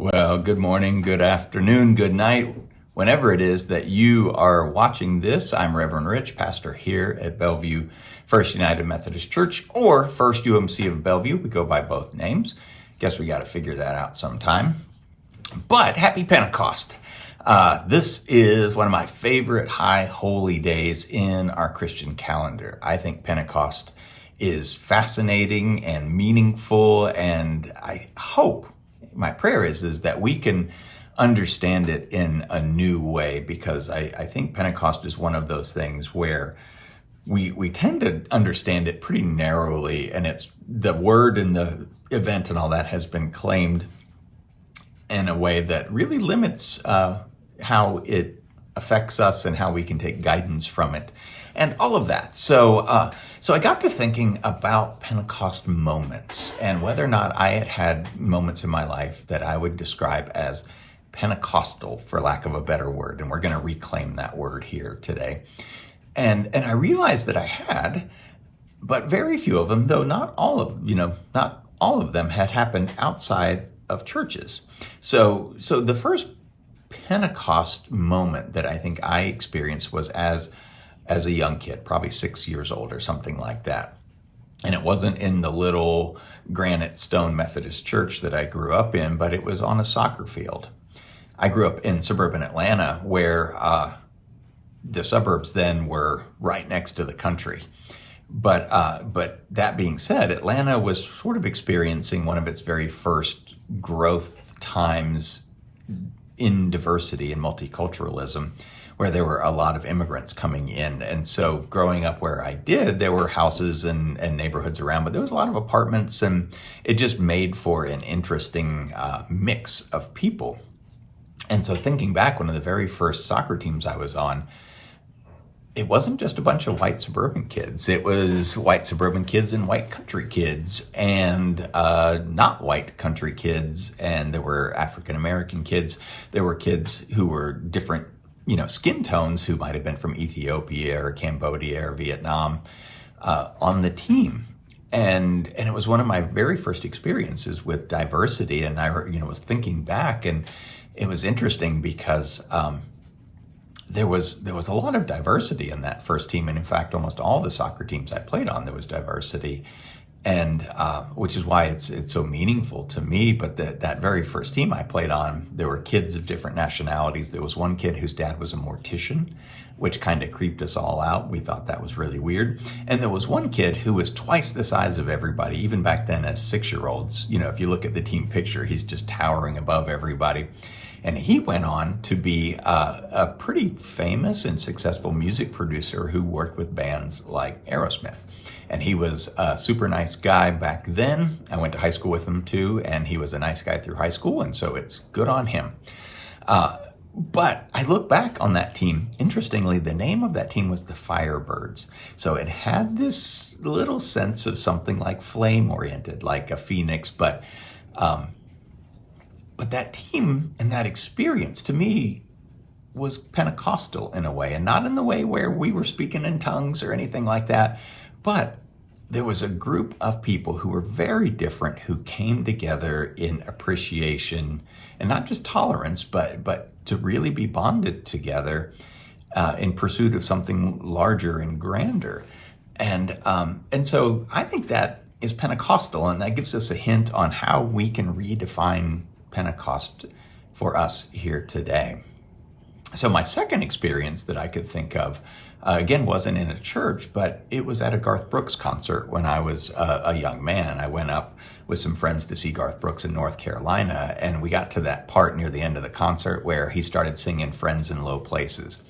Well, good morning, good afternoon, good night. Whenever it is that you are watching this, I'm Reverend Rich, pastor here at Bellevue First United Methodist Church or First UMC of Bellevue. We go by both names. Guess we got to figure that out sometime. But happy Pentecost. This is one of my favorite high holy days in our Christian calendar. I think Pentecost is fascinating and meaningful, and I hope, my prayer is that we can understand it in a new way, because I think Pentecost is one of those things where we tend to understand it pretty narrowly, and it's the word and the event and all that has been claimed in a way that really limits how it affects us and how we can take guidance from it and all of that. So I got to thinking about Pentecost moments and whether or not I had moments in my life that I would describe as Pentecostal, for lack of a better word. And we're going to reclaim that word here today. And I realized that I had, but very few of them, though not all of them had happened outside of churches. So the first Pentecost moment that I think I experienced was as a young kid, probably 6 years old or something like that. And it wasn't in the little granite stone Methodist church that I grew up in, but it was on a soccer field. I grew up in suburban Atlanta, where the suburbs then were right next to the country. But that being said, Atlanta was sort of experiencing one of its very first growth times in diversity and multiculturalism, where there were a lot of immigrants coming in. And so growing up where I did, there were houses and neighborhoods around, but there was a lot of apartments, and it just made for an interesting mix of people. And so thinking back, one of the very first soccer teams I was on, it wasn't just a bunch of white suburban kids. It was white suburban kids and white country kids and not white country kids. And there were African American kids. There were kids who were different, skin tones, who might have been from Ethiopia or Cambodia or Vietnam on the team. And it was one of my very first experiences with diversity. And I was thinking back, and it was interesting because there was a lot of diversity in that first team. And in fact, almost all the soccer teams I played on, there was diversity. And which is why it's so meaningful to me. But that very first team I played on, there were kids of different nationalities. There was one kid whose dad was a mortician, which kind of creeped us all out. We thought that was really weird. And there was one kid who was twice the size of everybody, even back then as 6-year-olds. If you look at the team picture, he's just towering above everybody. And he went on to be a pretty famous and successful music producer who worked with bands like Aerosmith. And he was a super nice guy back then. I went to high school with him too, and he was a nice guy through high school, and so it's good on him. But I look back on that team. Interestingly, the name of that team was the Firebirds. So it had this little sense of something like flame-oriented, like a phoenix, but that team and that experience to me was Pentecostal in a way, and not in the way where we were speaking in tongues or anything like that, but there was a group of people who were very different, who came together in appreciation and not just tolerance, but to really be bonded together in pursuit of something larger and grander. And so I think that is Pentecostal, and that gives us a hint on how we can redefine Pentecost for us here today. So my second experience that I could think of, again, wasn't in a church, but it was at a Garth Brooks concert when I was a young man. I went up with some friends to see Garth Brooks in North Carolina, and we got to that part near the end of the concert where he started singing Friends in Low Places.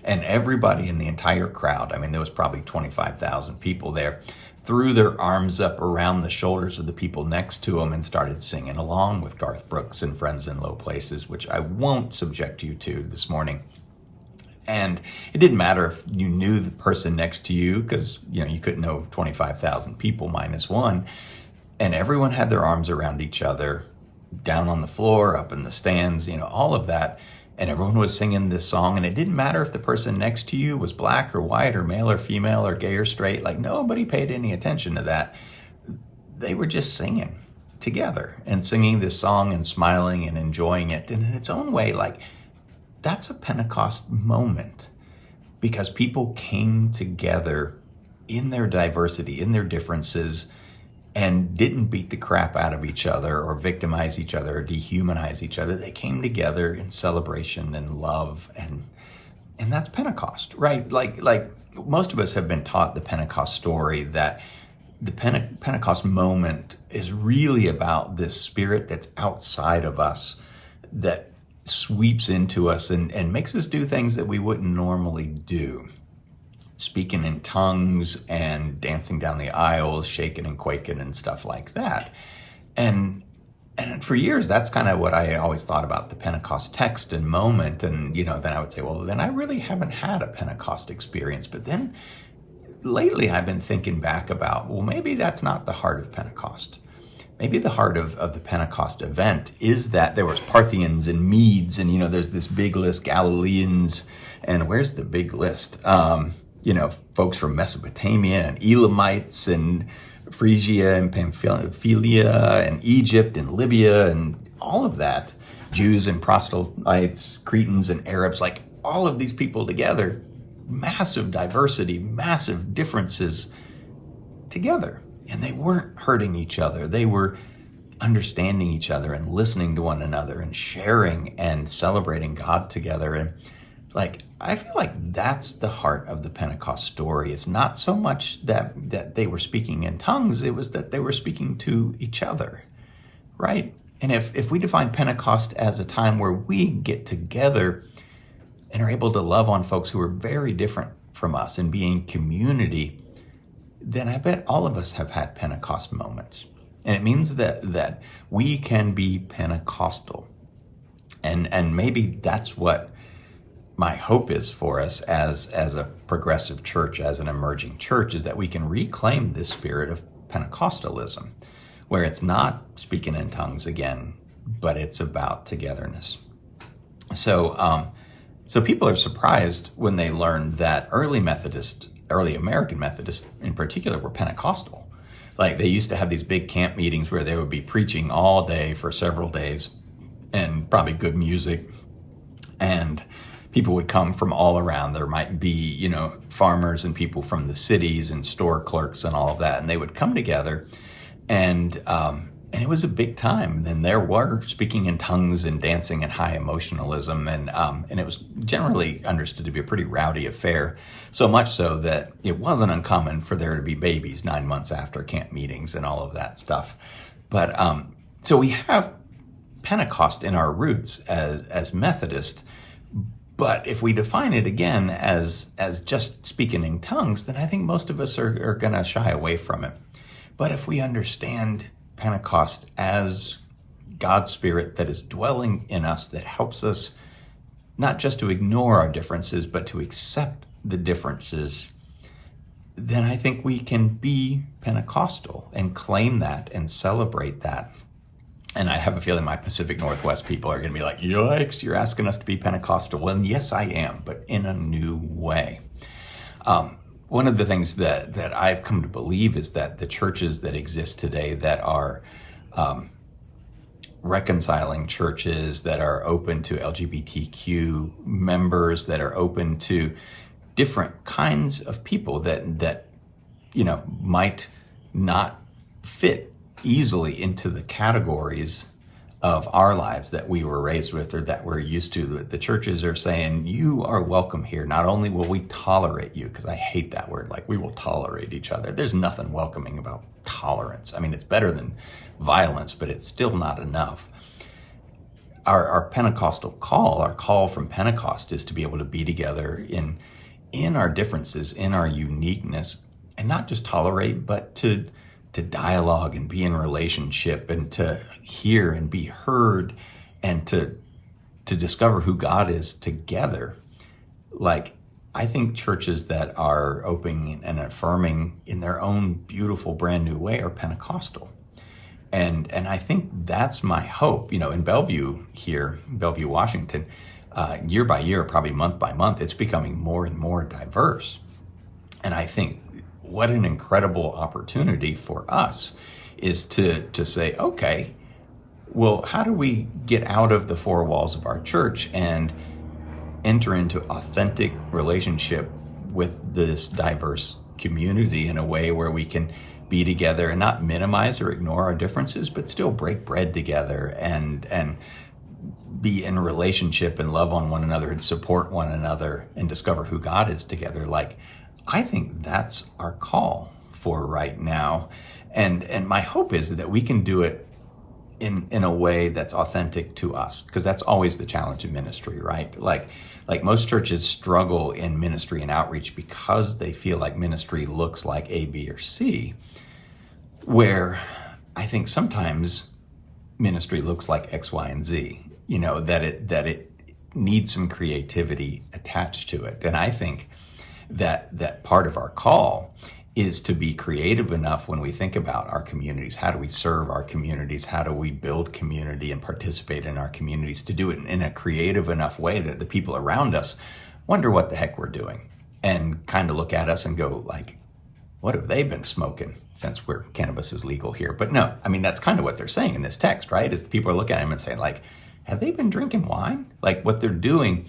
And everybody in the entire crowd, there was probably 25,000 people there, threw their arms up around the shoulders of the people next to them and started singing along with Garth Brooks and Friends in Low Places, which I won't subject you to this morning. And it didn't matter if you knew the person next to you, because you couldn't know 25,000 people minus one. And everyone had their arms around each other, down on the floor, up in the stands, all of that. And everyone was singing this song, and it didn't matter if the person next to you was black or white or male or female or gay or straight. Like, nobody paid any attention to that. They were just singing. together and singing this song and smiling and enjoying it. And in its own way, like, that's a Pentecost moment, because people came together in their diversity, in their differences, and didn't beat the crap out of each other or victimize each other or dehumanize each other. They came together in celebration and love, and that's Pentecost, right? Like most of us have been taught the Pentecost story, that the Pentecost moment is really about this spirit that's outside of us, that sweeps into us and makes us do things that we wouldn't normally do. Speaking in tongues and dancing down the aisles, shaking and quaking and stuff like that. And for years, that's kind of what I always thought about the Pentecost text and moment. And, then I would say, well, then I really haven't had a Pentecost experience. But then lately I've been thinking back about, well, maybe that's not the heart of Pentecost. Maybe the heart of the Pentecost event is that there was Parthians and Medes, and, there's this big list, Galileans, and where's the big list? Folks from Mesopotamia and Elamites and Phrygia and Pamphylia and Egypt and Libya and all of that, Jews and proselytes, Cretans and Arabs, like all of these people together, massive diversity, massive differences together. And they weren't hurting each other. They were understanding each other and listening to one another and sharing and celebrating God together. And I feel like that's the heart of the Pentecost story. It's not so much that they were speaking in tongues, it was that they were speaking to each other, right? And if we define Pentecost as a time where we get together and are able to love on folks who are very different from us and be in community, then I bet all of us have had Pentecost moments. And it means that we can be Pentecostal. And maybe that's what my hope is for us as a progressive church, as an emerging church, is that we can reclaim this spirit of Pentecostalism, where it's not speaking in tongues again, but it's about togetherness. So people are surprised when they learn that early American Methodists in particular were Pentecostal. Like, they used to have these big camp meetings where they would be preaching all day for several days, and probably good music, and people would come from all around. There might be, farmers and people from the cities and store clerks and all of that, and they would come together, and it was a big time. And there were speaking in tongues and dancing and high emotionalism, and it was generally understood to be a pretty rowdy affair. So much so that it wasn't uncommon for there to be babies 9 months after camp meetings and all of that stuff. But so we have Pentecost in our roots as Methodist. But if we define it again as just speaking in tongues, then I think most of us are going to shy away from it. But if we understand Pentecost as God's Spirit that is dwelling in us, that helps us not just to ignore our differences, but to accept the differences, then I think we can be Pentecostal and claim that and celebrate that. And I have a feeling my Pacific Northwest people are going to be like, yikes, you're asking us to be Pentecostal. Well, yes, I am, but in a new way. One of the things that I've come to believe is that the churches that exist today that are reconciling churches, that are open to LGBTQ members, that are open to different kinds of people that might not fit easily into the categories of our lives that we were raised with or that we're used to. The churches are saying, you are welcome here. Not only will we tolerate you, because I hate that word, like we will tolerate each other. There's nothing welcoming about tolerance. I mean, it's better than violence, but it's still not enough. Our Pentecostal call, our call from Pentecost, is to be able to be together in our differences, in our uniqueness, and not just tolerate, but to dialogue and be in relationship and to hear and be heard and to discover who God is together. Like, I think churches that are open and affirming in their own beautiful, brand new way are Pentecostal. And I think that's my hope. In Bellevue here, Bellevue, Washington, year by year, probably month by month, it's becoming more and more diverse. And I think what an incredible opportunity for us is to say, okay, well, how do we get out of the four walls of our church and enter into authentic relationship with this diverse community in a way where we can be together and not minimize or ignore our differences, but still break bread together and be in a relationship and love on one another and support one another and discover who God is together. Like, I think that's our call for right now. And my hope is that we can do it in a way that's authentic to us, because that's always the challenge in ministry, right? Like most churches struggle in ministry and outreach because they feel like ministry looks like A, B, or C, where I think sometimes ministry looks like X, Y, and Z, that it needs some creativity attached to it. And I think that part of our call is to be creative enough when we think about our communities. How do we serve our communities? How do we build community and participate in our communities, to do it in a creative enough way that the people around us wonder what the heck we're doing and kind of look at us and go like, what have they been smoking since cannabis is legal here? But no, I mean, that's kind of what they're saying in this text, right? Is the people are looking at him and saying like, have they been drinking wine? Like, what they're doing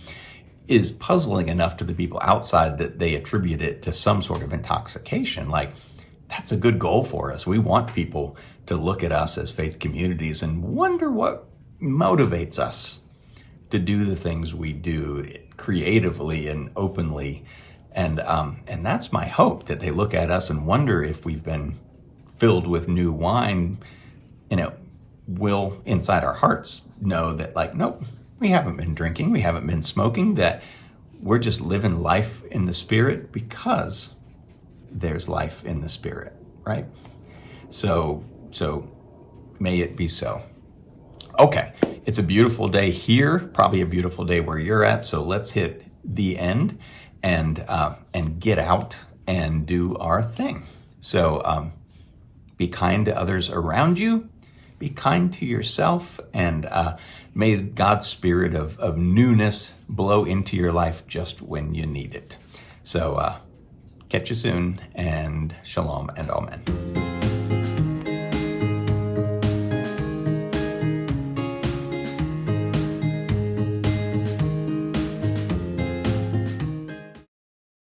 is puzzling enough to the people outside that they attribute it to some sort of intoxication. Like, that's a good goal for us. We want people to look at us as faith communities and wonder what motivates us to do the things we do creatively and openly. And that's my hope, that they look at us and wonder if we've been filled with new wine, will inside our hearts know that like, nope, we haven't been drinking, we haven't been smoking, that we're just living life in the Spirit because there's life in the Spirit, right? So may it be so. Okay, it's a beautiful day here, probably a beautiful day where you're at, so let's hit the end and get out and do our thing. So be kind to others around you, be kind to yourself, and may God's spirit of newness blow into your life just when you need it. So catch you soon, and shalom and amen.